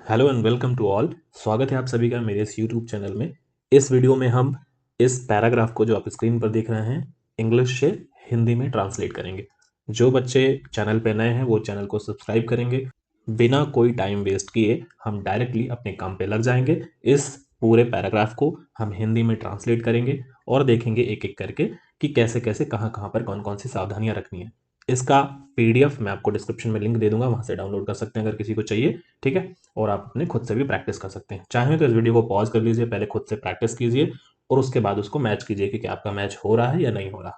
Hello and welcome to all. स्वागत है आप सभी का मेरे इस यूट्यूब चैनल में। इस वीडियो में हम इस पैराग्राफ को जो आप स्क्रीन पर देख रहे हैं इंग्लिश से हिंदी में ट्रांसलेट करेंगे। जो बच्चे चैनल पे नए हैं वो चैनल को सब्सक्राइब करेंगे। बिना कोई टाइम वेस्ट किए हम डायरेक्टली अपने काम पे लग जाएंगे। इस पूरे पैराग्राफ को हम हिंदी में ट्रांसलेट करेंगे और देखेंगे एक एक करके कि कैसे कैसे कहाँ पर कौन कौन सी सावधानियां रखनी है। इसका पीडीएफ मैं आपको डिस्क्रिप्शन में लिंक दे दूंगा, वहां से डाउनलोड कर सकते हैं अगर किसी को चाहिए। ठीक है, और आप अपने खुद से भी प्रैक्टिस कर सकते हैं। चाहे तो इस वीडियो को पॉज कर लीजिए, पहले खुद से प्रैक्टिस कीजिए और उसके बाद उसको मैच कीजिए कि क्या आपका मैच हो रहा है या नहीं हो रहा।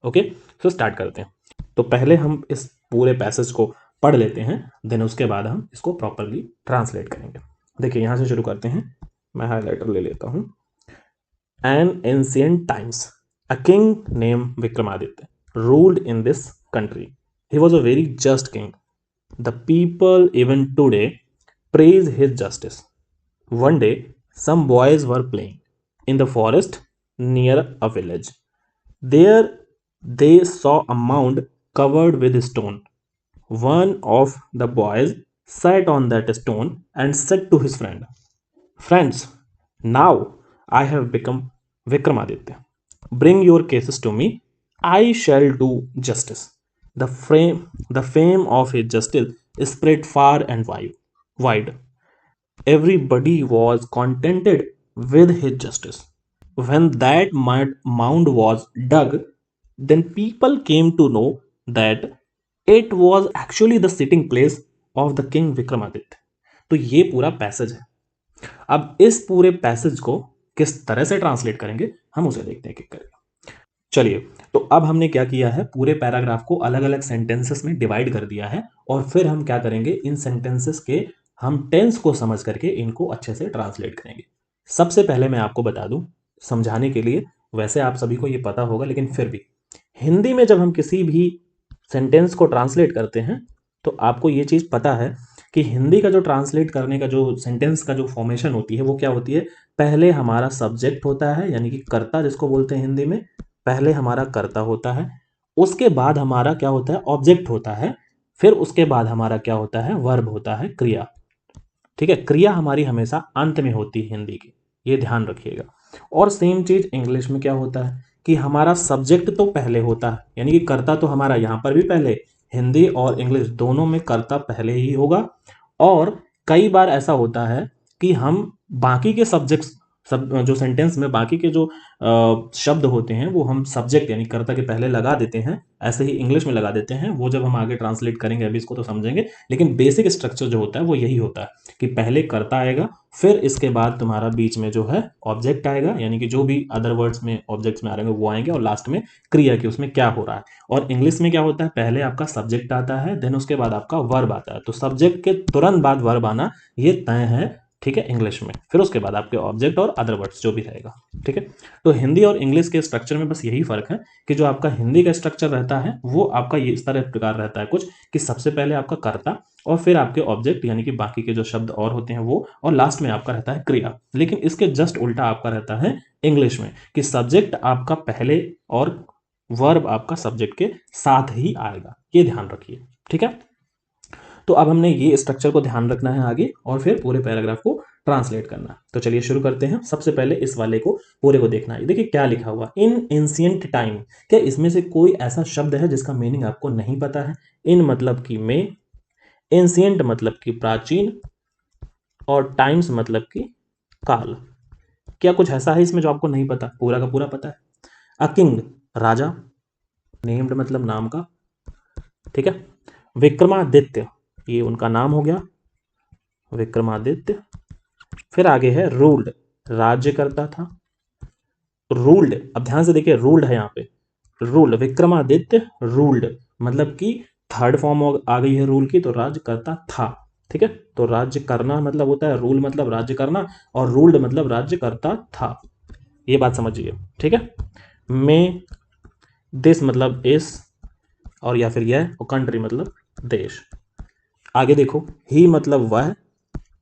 ओके, तो स्टार्ट करते हैं। तो पहले हम इस पूरे पैसेज को पढ़ लेते हैं, देन उसके बाद हम इसको प्रॉपरली ट्रांसलेट करेंगे। देखिए यहां से शुरू करते हैं। मैं हाईलाइटर ले लेता हूं। N ancient times, a king name Vikramaditya ruled in this country. He was a very just king. The people even today praise his justice. One day, some boys were playing in the forest near a village. There, they saw a mound covered with stone. One of the boys sat on that stone and said to his friend, "Friends, now I have become Vikramaditya. Bring your cases to me. I shall do justice." The fame of his justice spread far and wide. Everybody was contented with his justice. When that mound was dug, then people came to know that it was actually the sitting place of the king Vikramaditya. तो ये पूरा passage है। अब इस पूरे passage को किस तरह से ट्रांसलेट करेंगे हम उसे देखते हैं कि करेंगे। चलिए, तो अब हमने क्या किया है, पूरे पैराग्राफ को अलग अलग सेंटेंसेस में डिवाइड कर दिया है और फिर हम क्या करेंगे, इन सेंटेंसेस के हम टेंस को समझ करके इनको अच्छे से ट्रांसलेट करेंगे। सबसे पहले मैं आपको बता दूं समझाने के लिए, वैसे आप सभी को ये पता होगा लेकिन फिर भी, हिंदी में जब हम किसी भी सेंटेंस को ट्रांसलेट करते हैं तो आपको ये चीज़ पता है कि हिंदी का जो ट्रांसलेट करने का जो सेंटेंस का जो फॉर्मेशन होती है वो क्या होती है। पहले हमारा सब्जेक्ट होता है, यानी कि कर्ता जिसको बोलते हैं हिंदी में। पहले हमारा कर्ता होता है, उसके बाद हमारा क्या होता है, ऑब्जेक्ट होता है। फिर उसके बाद हमारा क्या होता है, वर्ब होता है, क्रिया। ठीक है, क्रिया हमारी हमेशा अंत में होती है हिंदी की, ये ध्यान रखिएगा। और सेम चीज इंग्लिश में क्या होता है कि हमारा सब्जेक्ट तो पहले होता है, यानी कि कर्ता तो हमारा यहां पर भी पहले, हिंदी और इंग्लिश दोनों में कर्ता पहले ही होगा। और कई बार ऐसा होता है कि हम बाकी के सब्जेक्ट्स, सब जो सेंटेंस में बाकी के जो शब्द होते हैं वो हम सब्जेक्ट यानी कर्ता के पहले लगा देते हैं, ऐसे ही इंग्लिश में लगा देते हैं। वो जब हम आगे ट्रांसलेट करेंगे अभी इसको तो समझेंगे, लेकिन बेसिक स्ट्रक्चर जो होता है वो यही होता है कि पहले कर्ता आएगा, फिर इसके बाद तुम्हारा बीच में जो है ऑब्जेक्ट आएगा, यानी कि जो भी अदर वर्ड्स में ऑब्जेक्ट्स में आ रहे हैं वो आएंगे, और लास्ट में क्रिया की उसमें क्या हो रहा है। और इंग्लिश में क्या होता है, पहले आपका सब्जेक्ट आता है, देन उसके बाद आपका वर्ब आता है। तो सब्जेक्ट के तुरंत बाद वर्ब आना ये तय है, ठीक है, इंग्लिश में। फिर उसके बाद आपके ऑब्जेक्ट और अदर वर्ड्स जो भी रहेगा। ठीक है, तो हिंदी और इंग्लिश के स्ट्रक्चर में बस यही फर्क है कि जो आपका हिंदी का स्ट्रक्चर रहता है वो आपका ये इस तरह प्रकार रहता है कुछ, कि सबसे पहले आपका कर्ता और फिर आपके ऑब्जेक्ट यानी कि बाकी के जो शब्द और होते हैं वो, और लास्ट में आपका रहता है क्रिया। लेकिन इसके जस्ट उल्टा आपका रहता है इंग्लिश में, कि सब्जेक्ट आपका पहले और वर्ब आपका सब्जेक्ट के साथ ही आएगा, ये ध्यान रखिए। ठीक है, तो अब हमने ये स्ट्रक्चर को ध्यान रखना है आगे और फिर पूरे पैराग्राफ को ट्रांसलेट करना। तो चलिए शुरू करते हैं। सबसे पहले इस वाले को पूरे को देखना है। देखिए क्या लिखा हुआ, इन एंशिएंट टाइम। क्या इसमें से कोई ऐसा शब्द है जिसका मीनिंग आपको नहीं पता है? इन मतलब कि में, एंशिएंट मतलब कि प्राचीन, और टाइम्स मतलब कि काल। क्या कुछ ऐसा है इसमें जो आपको नहीं पता? पूरा का पूरा पता है। अ किंग राजा, नेम्ड मतलब नाम का, ठीक है। विक्रमादित्य ये उनका नाम हो गया, विक्रमादित्य। फिर आगे है रूल्ड, राज्य करता था। रूल्ड, अब ध्यान से देखिए, रूल्ड है यहाँ पे, रूल्ड, विक्रमादित्य रूल्ड, मतलब कि थर्ड फॉर्म आ गई है रूल की, तो राज्य करता था। ठीक है, तो राज्य करना मतलब होता है, रूल मतलब राज्य करना, और रूल्ड मतलब राज्य करता था। ये बात समझिए, ठीक है। में, दिस मतलब इस, और या फिर यह, और कंट्री मतलब देश। आगे देखो, ही मतलब वह,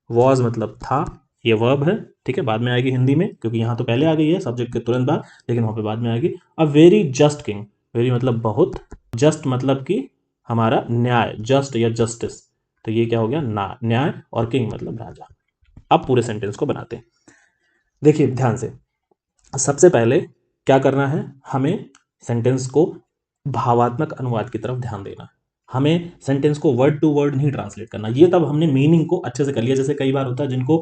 वॉज मतलब था, ये वर्ब है, ठीक है, बाद में आएगी हिंदी में क्योंकि यहाँ तो पहले आ गई है सब्जेक्ट के तुरंत बाद, लेकिन वहाँ पे बाद में आएगी। A very just king, very मतलब बहुत, जस्ट मतलब कि हमारा न्याय, जस्ट या जस्टिस, तो ये क्या हो गया, ना न्याय, और किंग मतलब राजा। अब पूरे सेंटेंस को बनाते हैं। देखिए ध्यान से, सबसे पहले क्या करना है, हमें सेंटेंस को भावात्मक अनुवाद की तरफ ध्यान देना है। हमें सेंटेंस को वर्ड टू वर्ड नहीं ट्रांसलेट करना। ये तब हमने मीनिंग को अच्छे से कर लिया। जैसे कई बार होता है जिनको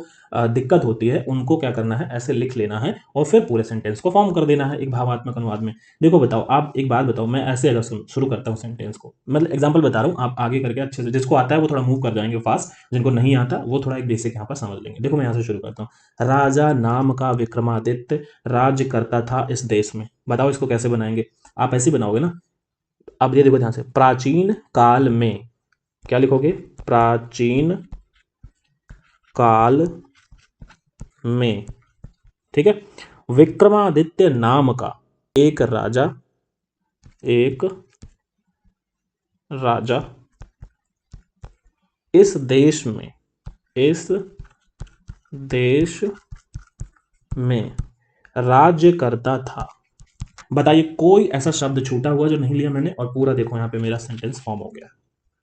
दिक्कत होती है, उनको क्या करना है, ऐसे लिख लेना है और फिर पूरे सेंटेंस को फॉर्म कर देना है एक भावात्मक अनुवाद में। देखो बताओ, आप एक बात बताओ, मैं ऐसे अगर शुरू करता हूँ सेंटेंस को, मतलब एग्जाम्पल बता रहा हूँ, आप आगे करके अच्छे से, जिसको आता है वो थोड़ा मूव कर जाएंगे फास्ट, जिनको नहीं आता वो थोड़ा एक बेसिक यहाँ पर समझ लेंगे। देखो मैं यहाँ से शुरू करता हूँ। राजा नाम का विक्रमादित्य राज्य करता था इस देश में। बताओ इसको कैसे बनाएंगे, आप ऐसे ही बनाओगे ना। अब ये देखो ध्यान से, प्राचीन काल में, क्या लिखोगे, प्राचीन काल में, ठीक है। विक्रमादित्य नाम का एक राजा, एक राजा इस देश में, इस देश में राज्य करता था। बताइए कोई ऐसा शब्द छूटा हुआ जो नहीं लिया मैंने, और पूरा देखो यहाँ पे मेरा सेंटेंस फॉर्म हो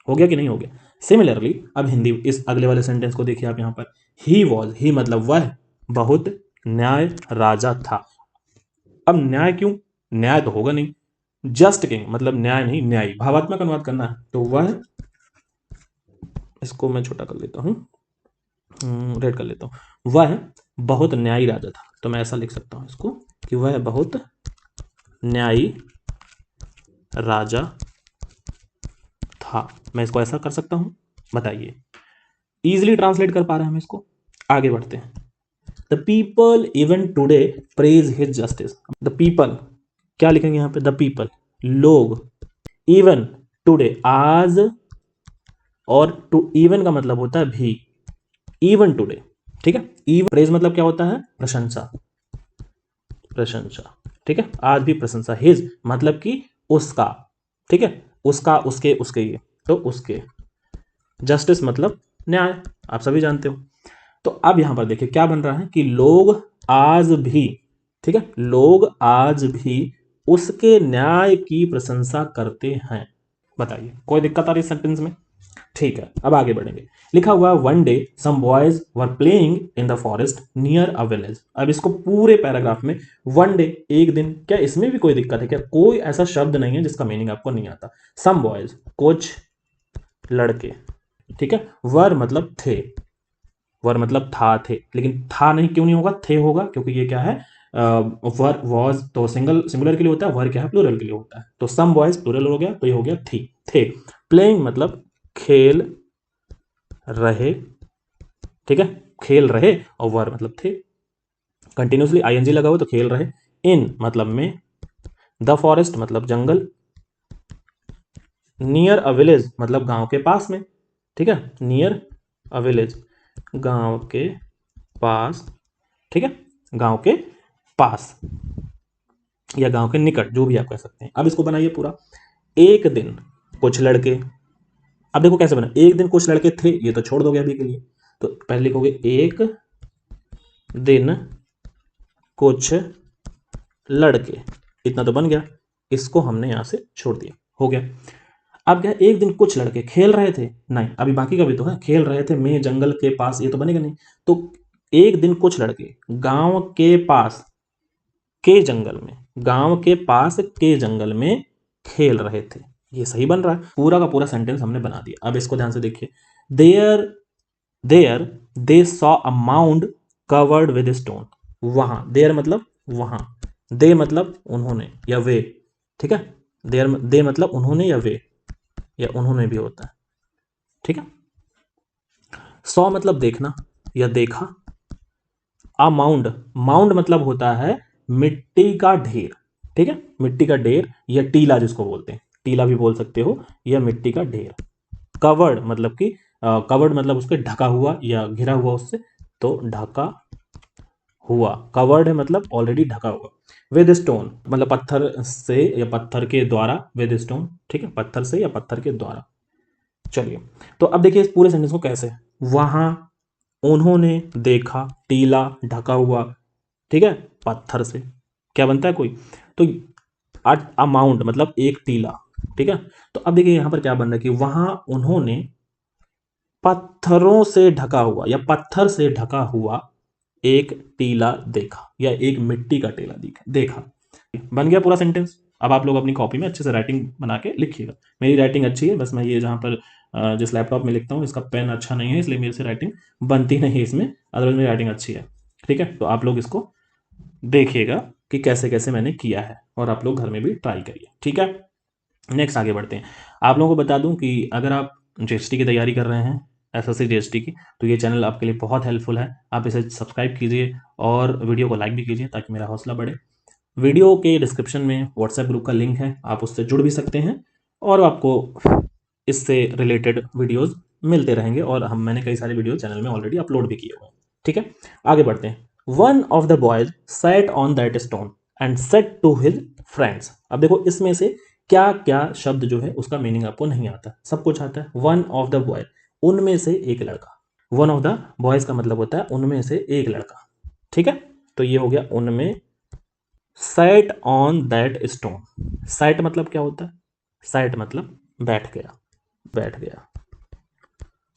गया कि नहीं हो गया। सिमिलरली अब हिंदी, इस अगले वाले सेंटेंस को देखिए आप यहाँ पर, ही वॉज, ही मतलब वह बहुत न्याय राजा था। अब न्याय क्यों, न्याय तो होगा नहीं, जस्ट किंग मतलब न्याय नहीं, न्यायी। भावात्मक अनुवाद करना है तो वह, इसको मैं छोटा कर लेता हूँ, रेड कर लेता हूँ, वह बहुत न्यायी राजा था। तो मैं ऐसा लिख सकता हूँ इसको कि वह बहुत न्यायी राजा था। मैं इसको ऐसा कर सकता हूं, बताइए, इजिली ट्रांसलेट कर पा रहे हैं हम इसको। आगे बढ़ते हैं। The people even today praise his justice. The people, क्या लिखेंगे यहां पे, द पीपल लोग, इवन टुडे आज, और टू इवन का मतलब होता है भी, इवन टुडे, ठीक है। इवन प्रेज मतलब क्या होता है, प्रशंसा, प्रशंसा, ठीक है। आज भी प्रशंसा, हिज मतलब कि उसका, ठीक है, उसका, उसके, उसके, ये तो उसके, जस्टिस मतलब न्याय, आप सभी जानते हो। तो अब यहां पर देखिए क्या बन रहा है कि लोग आज भी, ठीक है, लोग आज भी उसके न्याय की प्रशंसा करते हैं। बताइए कोई दिक्कत आ रही है सेंटेंस में, ठीक है। अब आगे बढ़ेंगे। लिखा हुआ one day some boys were playing in the forest near a village. अब इसको पूरे पैराग्राफ में, वन डे एक दिन, क्या इसमें भी कोई दिक्कत है क्या, कोई ऐसा शब्द नहीं है जिसका मीनिंग आपको नहीं आता। सम बॉयज कुछ लड़के, ठीक है। वर मतलब थे, वर मतलब था, थे, लेकिन था नहीं, क्यों नहीं होगा, थे होगा, क्योंकि ये क्या है, वर वॉज तो सिंगुलर के लिए होता है, वर क्या है, प्लूरल के लिए होता है। तो सम बॉयज प्लूरल हो गया, तो ये हो गया थी, थे। प्लेइंग मतलब खेल रहे, ठीक है, खेल रहे, और वर मतलब थे, कंटिन्यूसली आईएनजी लगा हुआ तो खेल रहे। इन मतलब में, द फॉरेस्ट मतलब जंगल, नियर अ विलेज मतलब गांव के पास में, ठीक है, नियर अ विलेज गांव के पास, ठीक है, गांव के पास या गांव के निकट, जो भी आप कह सकते हैं। अब इसको बनाइए पूरा। एक दिन कुछ लड़के, अब देखो कैसे बना, एक दिन कुछ लड़के थे, ये तो छोड़ दोगे अभी के लिए, तो पहले लिखोगे एक दिन कुछ लड़के, इतना तो बन गया, इसको हमने यहां से छोड़ दिया, हो गया। अब क्या, एक दिन कुछ लड़के खेल रहे थे, नहीं अभी बाकी का भी तो है, खेल रहे थे मैं जंगल के पास, ये तो बनेगा नहीं। तो एक दिन कुछ लड़के गांव के पास के जंगल में, गांव के पास के जंगल में खेल रहे थे, ये सही बन रहा है। पूरा का पूरा सेंटेंस हमने बना दिया। अब इसको ध्यान से देखिए। There there they saw a mound covered with stone. वहां, देयर मतलब वहां, दे मतलब उन्होंने या वे, ठीक है, देयर दे मतलब उन्होंने या वे, या उन्होंने भी होता है, ठीक है। सॉ मतलब देखना या देखा। अ माउंड, माउंड मतलब होता है मिट्टी का ढेर, ठीक है, मिट्टी का ढेर या टीला जिसको बोलते हैं, टीला भी बोल सकते हो, या मिट्टी का ढेर। कवर्ड मतलब कि, कवर्ड मतलब उसके ढका हुआ या घिरा हुआ उससे, तो ढका हुआ, कवर्ड है मतलब ऑलरेडी ढका हुआ। विद स्टोन मतलब पत्थर से या पत्थर के द्वारा, विद स्टोन, ठीक है, पत्थर से या पत्थर के द्वारा। चलिए, तो अब देखिए इस पूरे सेंटेंस को कैसे, वहां उन्होंने देखा, टीला ढका हुआ, ठीक है, पत्थर से, क्या बनता है कोई, तो अमाउंट मतलब एक टीला, ठीक है। तो अब देखिए यहां पर क्या बन रहा है कि वहां उन्होंने पत्थरों से ढका हुआ या पत्थर से ढका हुआ एक टीला देखा या एक मिट्टी का टीला देखा। बन गया पूरा सेंटेंस। अब आप लोग अपनी कॉपी में अच्छे से राइटिंग बना के लिखिएगा। मेरी राइटिंग अच्छी है, बस मैं ये जहाँ पर जिस लैपटॉप में लिखता हूँ इसका पेन अच्छा नहीं है, इसलिए मेरे से राइटिंग बनती नहीं है इसमें, अदरवाइज मेरी राइटिंग अच्छी है। ठीक है, तो आप लोग इसको देखिएगा कि कैसे कैसे मैंने किया है और आप लोग घर में भी ट्राई करिए। ठीक है, नेक्स्ट आगे बढ़ते हैं। आप लोगों को बता दूं कि अगर आप जीएसटी की तैयारी कर रहे हैं, एसएससी जीएसटी की, तो ये चैनल आपके लिए बहुत हेल्पफुल है। आप इसे सब्सक्राइब कीजिए और वीडियो को लाइक भी कीजिए ताकि मेरा हौसला बढ़े। वीडियो के डिस्क्रिप्शन में व्हाट्सएप ग्रुप का लिंक है, आप उससे जुड़ भी सकते हैं और आपको इससे रिलेटेड वीडियोस मिलते रहेंगे और मैंने कई सारे वीडियो चैनल में ऑलरेडी अपलोड भी किए हुए हैं। ठीक है, आगे बढ़ते हैं। One of the boys sat on that stone and said to his friends. अब देखो इसमें से क्या क्या शब्द जो है उसका मीनिंग आपको नहीं आता, सब कुछ आता है। वन ऑफ द बॉय, उनमें से एक लड़का। वन ऑफ द बॉयज का मतलब होता है उनमें से एक लड़का। ठीक है, तो ये हो गया उनमें। Sat on that stone, sat मतलब क्या होता है? सैट मतलब बैठ गया, बैठ गया।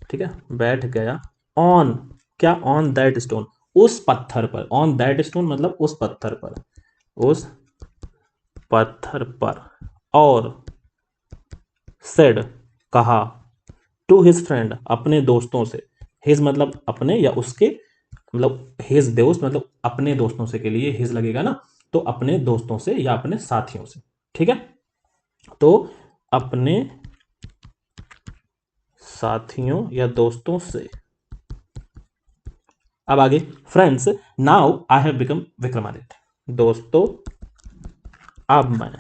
ठीक है, बैठ गया। ऑन, क्या? ऑन दैट स्टोन, उस पत्थर पर। ऑन दैट स्टोन मतलब उस पत्थर पर, उस पत्थर पर। और सेड, कहा, टू हिज फ्रेंड, अपने दोस्तों से। हिज मतलब अपने या उसके, मतलब हिज दोस्त मतलब अपने दोस्तों से के लिए हिज लगेगा ना, तो अपने दोस्तों से या अपने साथियों से। ठीक है, तो अपने साथियों या दोस्तों से। अब आगे, friends now I have become Vikramaditya. दोस्तों अब मैं,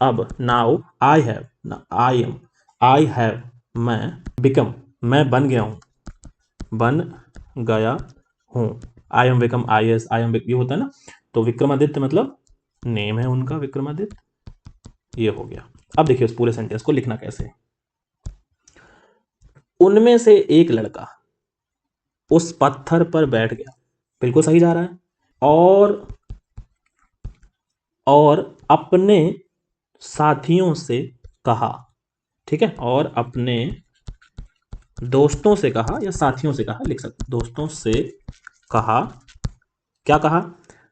अब now I have, I have मैं, बिकम मैं बन गया हूं, बन गया हूं। I am become, I S, I am, ये होता है ना, तो विक्रमादित्य मतलब नेम है उनका, विक्रमादित्य। ये हो गया। अब देखिए उस पूरे सेंटेंस को लिखना कैसे है। उनमें से एक लड़का उस पत्थर पर बैठ गया, बिल्कुल सही जा रहा है। और अपने साथियों से कहा। ठीक है, और अपने दोस्तों से कहा या साथियों से कहा, लिख सकते, दोस्तों से कहा। क्या कहा?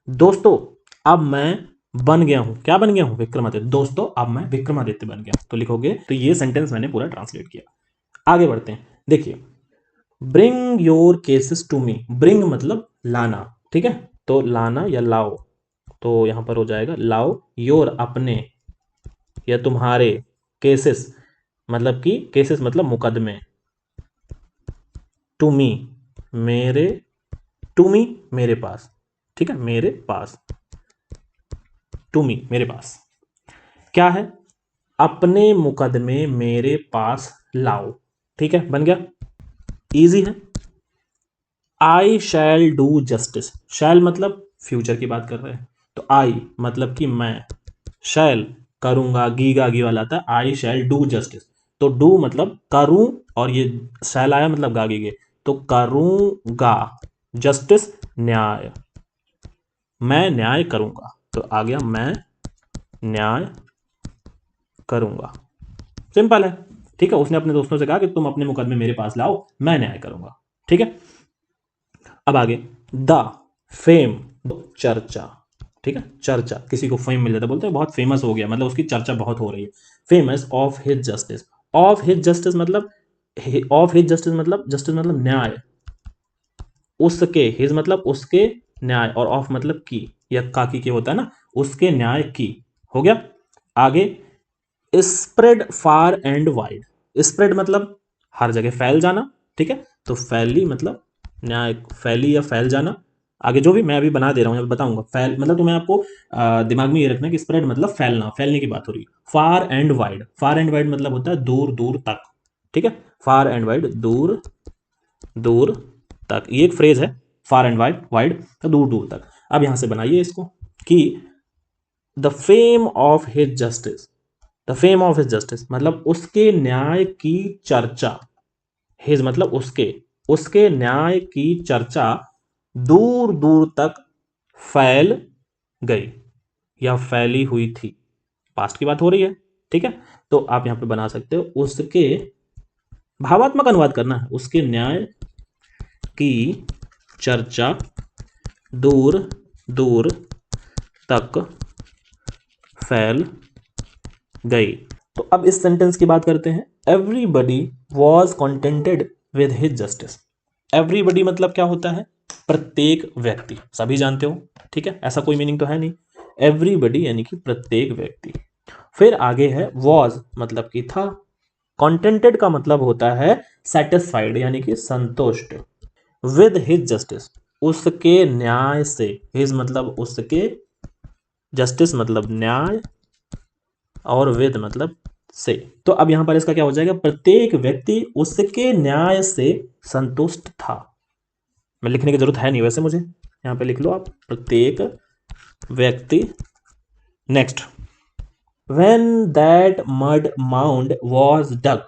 दोस्तों अब मैं बन गया हूं, क्या बन गया हूं? विक्रमादित्य। दोस्तों अब मैं विक्रमादित्य बन गया। तो लिखोगे, तो ये सेंटेंस मैंने पूरा ट्रांसलेट किया। आगे बढ़ते हैं, देखिए। Bring your cases to me, bring मतलब लाना। ठीक है, तो लाना या लाओ, तो यहां पर हो जाएगा लाओ। योर अपने या तुम्हारे, केसेस मतलब कि केसेस मतलब मुकदमे, टू मी मेरे, टू मी मेरे पास। ठीक है, मेरे पास, टू मी मेरे पास। क्या है? अपने मुकदमे मेरे पास लाओ। ठीक है, बन गया, इजी है। आई शैल डू जस्टिस, शैल मतलब फ्यूचर की बात कर रहे हैं, तो आई मतलब कि मैं, शैल करूंगा, गीगा गी वाला था, आई शैल डू जस्टिस, तो डू मतलब करूं, और ये शैल आया मतलब गा गे, तो करूंगा जस्टिस, न्याय, मैं न्याय करूंगा। तो आ गया मैं न्याय करूंगा, सिंपल है। ठीक है, उसने अपने दोस्तों से कहा कि तुम अपने मुकदमे मेरे पास लाओ, मैं न्याय करूंगा। ठीक है, अब आगे, द फेम, चर्चा। ठीक है, चर्चा, किसी को फेम मिल जाता है, बोलते हैं बहुत फेमस हो गया, मतलब उसकी चर्चा बहुत हो रही है। Famous of his justice, of his justice मतलब, ऑफ हिज जस्टिस मतलब, जस्टिस मतलब न्याय, उसके, हिज मतलब उसके न्याय, और ऑफ मतलब की या काकी के होता है ना, उसके न्याय की। हो गया। आगे, spread far and wide, spread मतलब हर जगह फैल जाना। ठीक है, तो फैली मतलब न्याय, फैली या फैल जाना। आगे जो भी मैं अभी बना दे रहा हूँ, अभी बताऊंगा। फैल मतलब तुम्हें आपको दिमाग में ये रखना कि स्प्रेड मतलब फैलना, फैलने की बात हो रही है। Far and wide, far and wide मतलब होता है दूर दूर तक। ठीक है, फार एंड वाइड, दूर दूर तक, ये एक फ्रेज है। फार एंड वाइड, वाइड तो दूर दूर तक। अब यहां से बनाइए इसको कि the fame of his justice, the fame of his justice मतलब उसके न्याय की चर्चा, हिज मतलब उसके, उसके न्याय की चर्चा दूर दूर तक फैल गई या फैली हुई थी। पास्ट की बात हो रही है। ठीक है, तो आप यहां पे बना सकते हो उसके भावात्मक अनुवाद करना है, उसके न्याय की चर्चा दूर दूर तक फैल गई। तो अब इस सेंटेंस की बात करते हैं। Everybody was contented with his justice. Everybody मतलब क्या होता है? प्रत्येक व्यक्ति, सभी जानते हो, ठीक है, ऐसा कोई मीनिंग तो है नहीं। एवरीबडी यानी कि प्रत्येक व्यक्ति। फिर आगे है वॉज मतलब कि था। कॉन्टेंटेड का मतलब होता है सेटिस्फाइड यानी कि संतुष्ट। विद हिज जस्टिस उसके न्याय से, हिज मतलब उसके, जस्टिस मतलब न्याय, और विद मतलब से। तो अब यहां पर इसका क्या हो जाएगा? प्रत्येक व्यक्ति उसके न्याय से संतुष्ट था। मैं लिखने की जरूरत है नहीं वैसे, मुझे यहां पे लिख लो आप, प्रत्येक व्यक्ति। Next, when that mud mound was dug,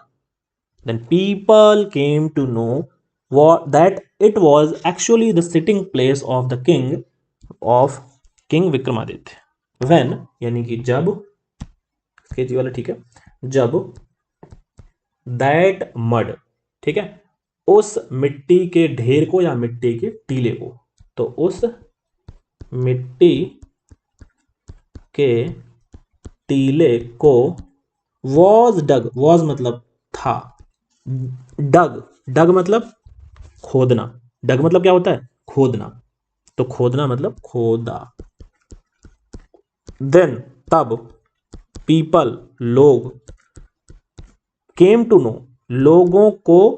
then people came to know that it was actually the sitting place of the king Vikramaditya. when यानी कि जब, जी वाला ठीक है, जब दैट मड, ठीक है, उस मिट्टी के ढेर को या मिट्टी के टीले को, तो उस मिट्टी के टीले को वॉज डग, वॉज मतलब था, डग, डग मतलब खोदना, डग मतलब क्या होता है? खोदना, तो खोदना मतलब खोदा। देन तब, पीपल लोग, केम टू नो लोगों को,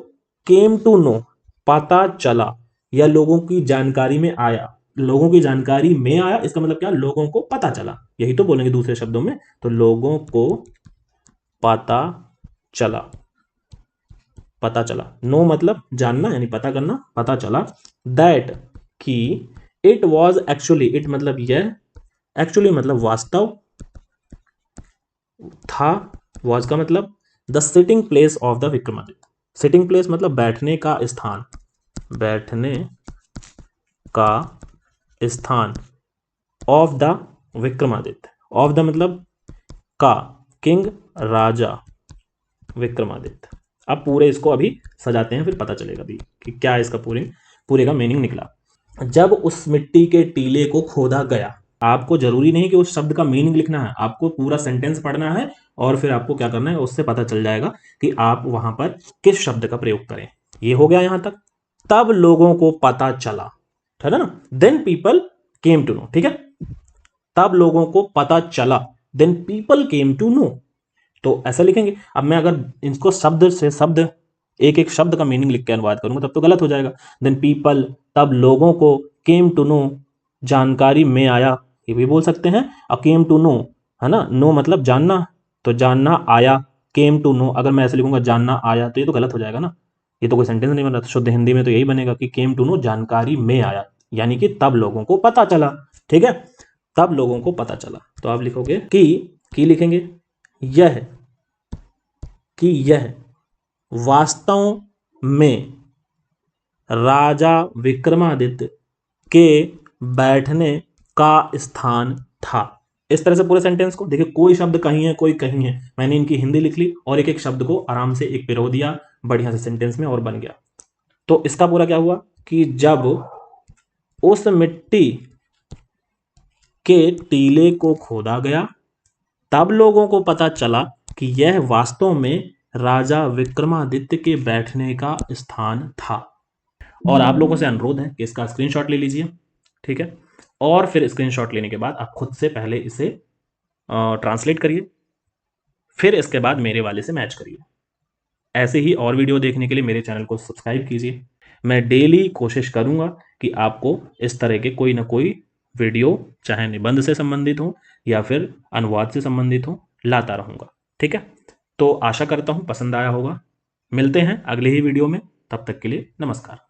केम टू नो पता चला या लोगों की जानकारी में आया, लोगों की जानकारी में आया इसका मतलब क्या? लोगों को पता चला, यही तो बोलेंगे दूसरे शब्दों में। तो लोगों को पता चला, पता चला। नो मतलब जानना यानी पता करना, पता चला। दैट कि, इट वॉज एक्चुअली, इट मतलब यह, एक्चुअली मतलब वास्तव, था, वॉज का मतलब the sitting place of the Vikramaditya. Sitting place मतलब बैठने का स्थान, बैठने का स्थान, of the Vikramaditya, of the मतलब का, किंग राजा विक्रमादित्य। अब पूरे इसको अभी सजाते हैं, फिर पता चलेगा भी कि क्या इसका पूरे का मीनिंग निकला। जब उस मिट्टी के टीले को खोदा गया, आपको जरूरी नहीं कि उस शब्द का मीनिंग लिखना है, आपको पूरा सेंटेंस पढ़ना है और फिर आपको क्या करना है, उससे पता चल जाएगा कि आप वहां पर किस शब्द का प्रयोग करें। ये हो गया यहां तक। तब लोगों को पता चला, है ना, then people came to know, ठीक है, तब लोगों को पता चला, then people came to know. तो ऐसा लिखेंगे। अब मैं अगर इसको शब्द से शब्द, एक एक शब्द का मीनिंग लिख के अनुवाद करूंगा तब तो गलत हो जाएगा। देन पीपल तब लोगों को, केम टू नो जानकारी में आया, ये भी बोल सकते हैं। और केम टू नो, है ना, नो मतलब जानना, तो जानना आया, केम टू नो। अगर मैं ऐसे लिखूंगा जानना आया तो ये तो गलत हो जाएगा ना, ये तो कोई सेंटेंस नहीं बन रहा। शुद्ध हिंदी में तो यही बनेगा कि केम टू नो जानकारी में आया, यानी कि तब लोगों को पता चला, ठीक है, तब लोगों को पता चला। तो आप लिखोगे कि लिखेंगे यह, कि यह वास्तव में राजा विक्रमादित्य के बैठने का स्थान था। इस तरह से पूरे सेंटेंस को देखिए, कोई शब्द कहीं है कोई कहीं है, मैंने इनकी हिंदी लिख ली और एक एक शब्द को आराम से एक पिरो दिया बढ़िया से सेंटेंस में और बन गया। तो इसका पूरा क्या हुआ कि जब उस मिट्टी के टीले को खोदा गया, तब लोगों को पता चला कि यह वास्तव में राजा विक्रमादित्य के बैठने का स्थान था। और आप लोगों से अनुरोध है कि इसका स्क्रीनशॉट ले लीजिए, ठीक है, और फिर स्क्रीनशॉट लेने के बाद आप खुद से पहले इसे ट्रांसलेट करिए, फिर इसके बाद मेरे वाले से मैच करिए। ऐसे ही और वीडियो देखने के लिए मेरे चैनल को सब्सक्राइब कीजिए। मैं डेली कोशिश करूंगा कि आपको इस तरह के कोई ना कोई वीडियो, चाहे निबंध से संबंधित हो या फिर अनुवाद से संबंधित हो, लाता रहूंगा, ठीक है। तो आशा करता हूं पसंद आया होगा। मिलते हैं अगले ही वीडियो में, तब तक के लिए नमस्कार।